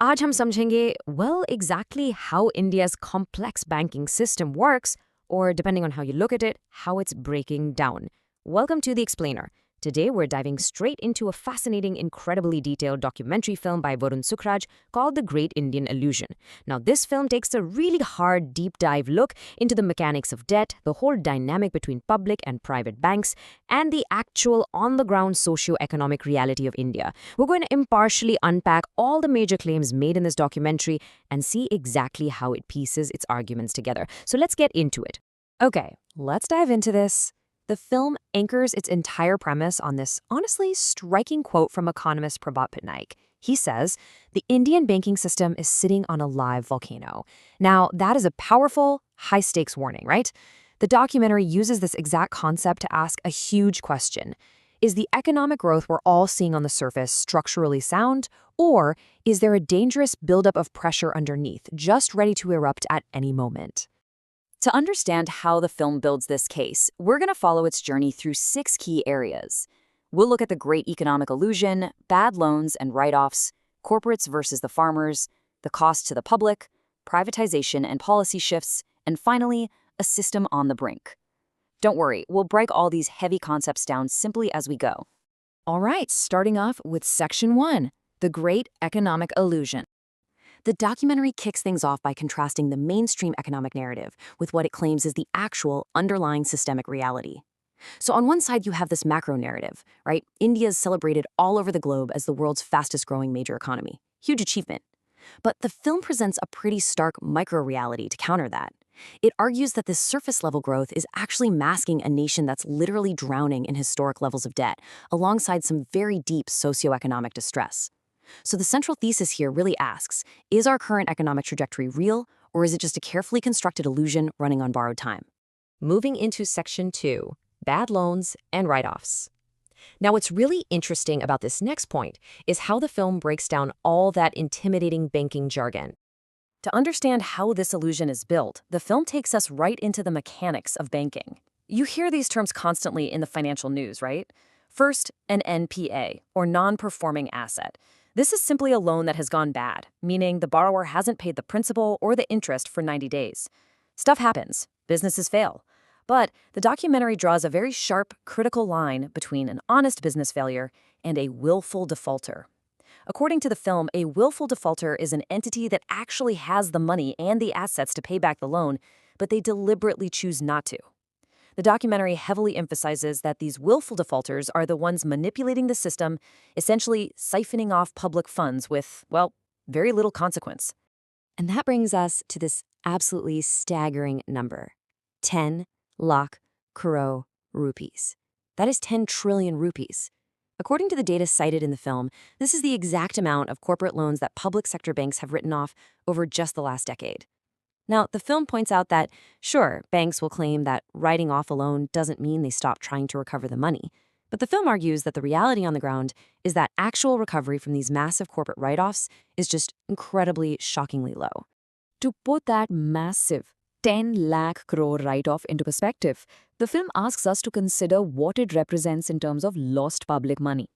आज हम समझेंगे well exactly how India's complex banking system works, or depending on how you look at it, how it's breaking down. Welcome to The Explainer. Today we're diving straight into a fascinating, incredibly detailed documentary film by Varun Sukhraj called The Great Indian Illusion. Now this film takes a really hard, deep dive look into the mechanics of debt, the whole dynamic between public and private banks, and the actual on-the-ground socio-economic reality of India. We're going to impartially unpack all the major claims made in this documentary and see exactly how it pieces its arguments together. So let's get into it. Okay, let's dive into this. The film anchors its entire premise on this honestly striking quote from economist Prabhat Patnaik. He says, "The Indian banking system is sitting on a live volcano." Now, that is a powerful, high-stakes warning, right? The documentary uses this exact concept to ask a huge question. Is the economic growth we're all seeing on the surface structurally sound, or is there a dangerous buildup of pressure underneath, just ready to erupt at any moment? To understand how the film builds this case, we're going to follow its journey through 6 key areas. We'll look at the great economic illusion, bad loans and write-offs, corporates versus the farmers, the cost to the public, privatization and policy shifts, and finally, a system on the brink. Don't worry, we'll break all these heavy concepts down simply as we go. All right, starting off with Section 1, the great economic illusion. The documentary kicks things off by contrasting the mainstream economic narrative with what it claims is the actual underlying systemic reality. So on one side, you have this macro narrative, right? India is celebrated all over the globe as the world's fastest growing major economy. Huge achievement. But the film presents a pretty stark micro-reality to counter that. It argues that this surface-level growth is actually masking a nation that's literally drowning in historic levels of debt, alongside some very deep socioeconomic distress. So the central thesis here really asks, is our current economic trajectory real, or is it just a carefully constructed illusion running on borrowed time? Moving into Section 2, bad loans and write-offs. Now, what's really interesting about this next point is how the film breaks down all that intimidating banking jargon. To understand how this illusion is built, the film takes us right into the mechanics of banking. You hear these terms constantly in the financial news, right? First, an NPA, or non-performing asset. This is simply a loan that has gone bad, meaning the borrower hasn't paid the principal or the interest for 90 days. Stuff happens. Businesses fail. But the documentary draws a very sharp, critical line between an honest business failure and a willful defaulter. According to the film, a willful defaulter is an entity that actually has the money and the assets to pay back the loan, but they deliberately choose not to. The documentary heavily emphasizes that these willful defaulters are the ones manipulating the system, essentially siphoning off public funds with, well, very little consequence. And that brings us to this absolutely staggering number, 10 lakh crore rupees. That is 10 trillion rupees. According to the data cited in the film, this is the exact amount of corporate loans that public sector banks have written off over just the last decade. Now, the film points out that, sure, banks will claim that writing off a loan doesn't mean they stop trying to recover the money. But the film argues that the reality on the ground is that actual recovery from these massive corporate write-offs is just incredibly, shockingly low. To put that massive 10 lakh crore write-off into perspective, the film asks us to consider what it represents in terms of lost public money.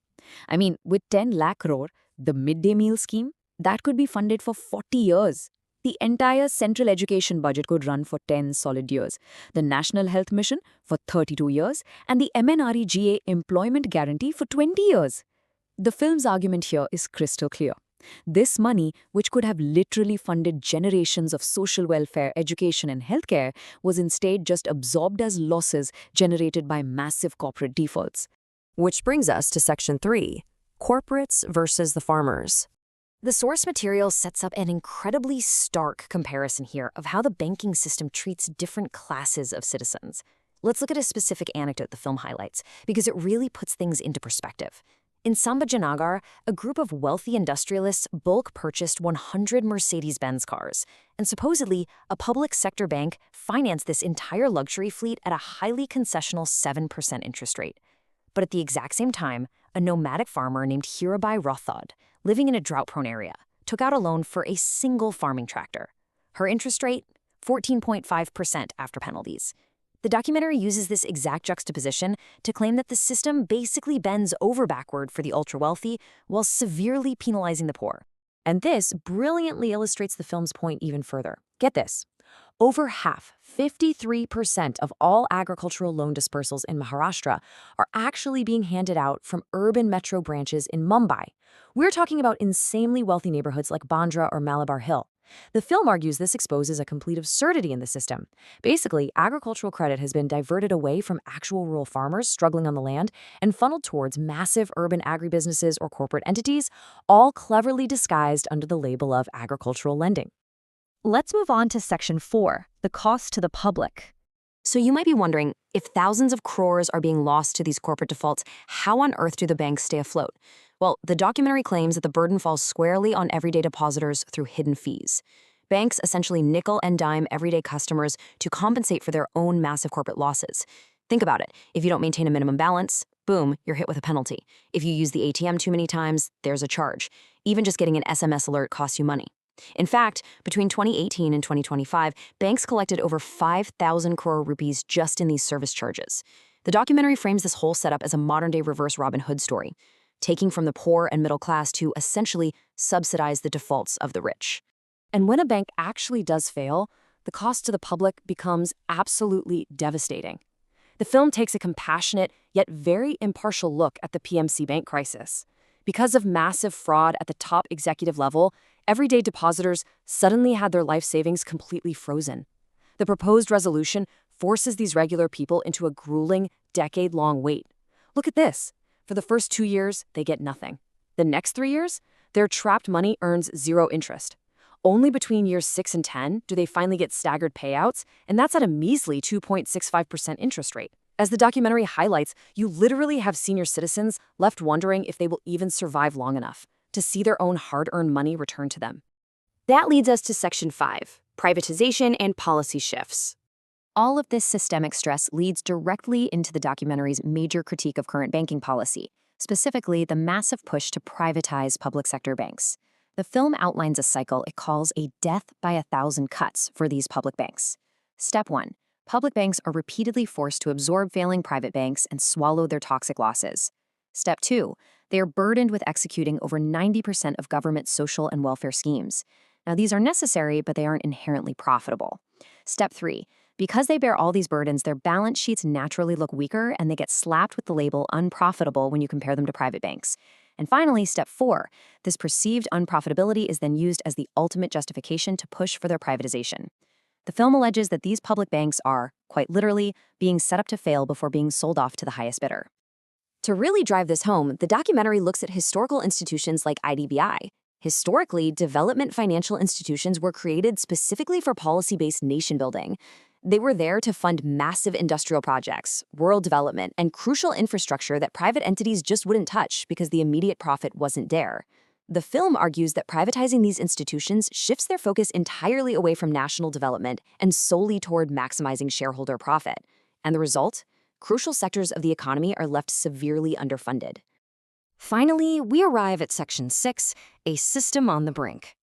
I mean, with 10 lakh crore, the midday meal scheme, that could be funded for 40 years. The entire central education budget could run for 10 solid years, the National Health Mission for 32 years, and the MNREGA employment guarantee for 20 years. The film's argument here is crystal clear. This money, which could have literally funded generations of social welfare, education, and healthcare, was instead just absorbed as losses generated by massive corporate defaults. Which brings us to Section 3, corporates versus the farmers. The source material sets up an incredibly stark comparison here of how the banking system treats different classes of citizens. Let's look at a specific anecdote the film highlights, because it really puts things into perspective. In Sambhajanagar, a group of wealthy industrialists bulk purchased 100 Mercedes-Benz cars, and supposedly a public sector bank financed this entire luxury fleet at a highly concessional 7% interest rate. But at the exact same time, a nomadic farmer named Hirabai Rothod, living in a drought-prone area, took out a loan for a single farming tractor. Her interest rate, 14.5% after penalties. The documentary uses this exact juxtaposition to claim that the system basically bends over backward for the ultra-wealthy while severely penalizing the poor. And this brilliantly illustrates the film's point even further. Get this. Over half, 53% of all agricultural loan dispersals in Maharashtra are actually being handed out from urban metro branches in Mumbai. We're talking about insanely wealthy neighborhoods like Bandra or Malabar Hill. The film argues this exposes a complete absurdity in the system. Basically, agricultural credit has been diverted away from actual rural farmers struggling on the land and funneled towards massive urban agribusinesses or corporate entities, all cleverly disguised under the label of agricultural lending. Let's move on to Section 4, the cost to the public. So you might be wondering, if thousands of crores are being lost to these corporate defaults, how on earth do the banks stay afloat? Well, the documentary claims that the burden falls squarely on everyday depositors through hidden fees. Banks essentially nickel and dime everyday customers to compensate for their own massive corporate losses. Think about it. If you don't maintain a minimum balance, boom, you're hit with a penalty. If you use the ATM too many times, there's a charge. Even just getting an SMS alert costs you money. In fact, between 2018 and 2025, banks collected over 5,000 crore rupees just in these service charges. The documentary frames this whole setup as a modern-day reverse Robin Hood story, taking from the poor and middle class to essentially subsidize the defaults of the rich. And when a bank actually does fail, the cost to the public becomes absolutely devastating. The film takes a compassionate yet very impartial look at the PMC bank crisis. Because of massive fraud at the top executive level, everyday depositors suddenly had their life savings completely frozen. The proposed resolution forces these regular people into a grueling, decade-long wait. Look at this. For the first 2 years, they get nothing. The next 3 years, their trapped money earns zero interest. Only between years 6 and 10 do they finally get staggered payouts, and that's at a measly 2.65% interest rate. As the documentary highlights, you literally have senior citizens left wondering if they will even survive long enough to see their own hard-earned money returned to them. That leads us to Section 5, privatization and policy shifts. All of this systemic stress leads directly into the documentary's major critique of current banking policy, specifically the massive push to privatize public sector banks. The film outlines a cycle it calls a death by 1,000 cuts for these public banks. Step 1. Public banks are repeatedly forced to absorb failing private banks and swallow their toxic losses. Step 2. They are burdened with executing over 90% of government social and welfare schemes. Now, these are necessary, but they aren't inherently profitable. Step 3. Because they bear all these burdens, their balance sheets naturally look weaker and they get slapped with the label unprofitable when you compare them to private banks. And finally, Step 4. This perceived unprofitability is then used as the ultimate justification to push for their privatization. The film alleges that these public banks are, quite literally, being set up to fail before being sold off to the highest bidder. To really drive this home, the documentary looks at historical institutions like IDBI. Historically, development financial institutions were created specifically for policy-based nation building. They were there to fund massive industrial projects, rural development, and crucial infrastructure that private entities just wouldn't touch because the immediate profit wasn't there. The film argues that privatizing these institutions shifts their focus entirely away from national development and solely toward maximizing shareholder profit. And the result? Crucial sectors of the economy are left severely underfunded. Finally, we arrive at Section 6, a system on the brink.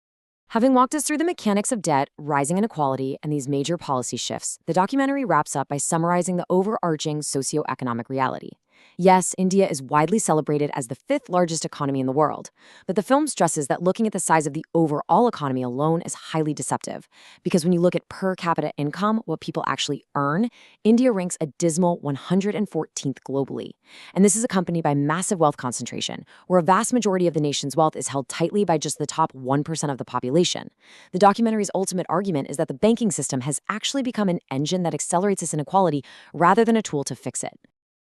Having walked us through the mechanics of debt, rising inequality, and these major policy shifts, the documentary wraps up by summarizing the overarching socioeconomic reality. Yes, India is widely celebrated as the 5th largest economy in the world, but the film stresses that looking at the size of the overall economy alone is highly deceptive, because when you look at per capita income, what people actually earn, India ranks a dismal 114th globally. And this is accompanied by massive wealth concentration, where a vast majority of the nation's wealth is held tightly by just the top 1% of the population. The documentary's ultimate argument is that the banking system has actually become an engine that accelerates this inequality rather than a tool to fix it.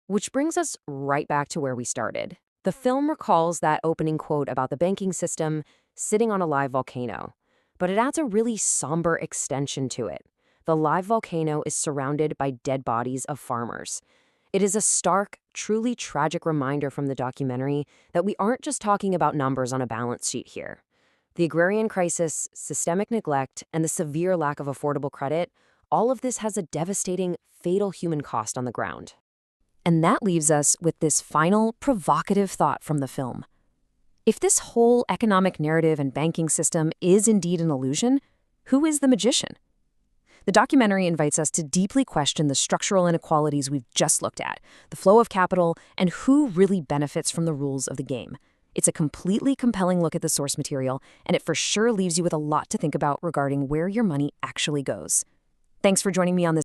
Which brings us right back to where we started. The film recalls that opening quote about the banking system sitting on a live volcano, but it adds a really somber extension to it. The live volcano is surrounded by dead bodies of farmers. It is a stark, truly tragic reminder from the documentary that we aren't just talking about numbers on a balance sheet here. The agrarian crisis, systemic neglect, and the severe lack of affordable credit, all of this has a devastating, fatal human cost on the ground. And that leaves us with this final, provocative thought from the film. If this whole economic narrative and banking system is indeed an illusion, who is the magician? The documentary invites us to deeply question the structural inequalities we've just looked at, the flow of capital, and who really benefits from the rules of the game. It's a completely compelling look at the source material, and it for sure leaves you with a lot to think about regarding where your money actually goes. Thanks for joining me on this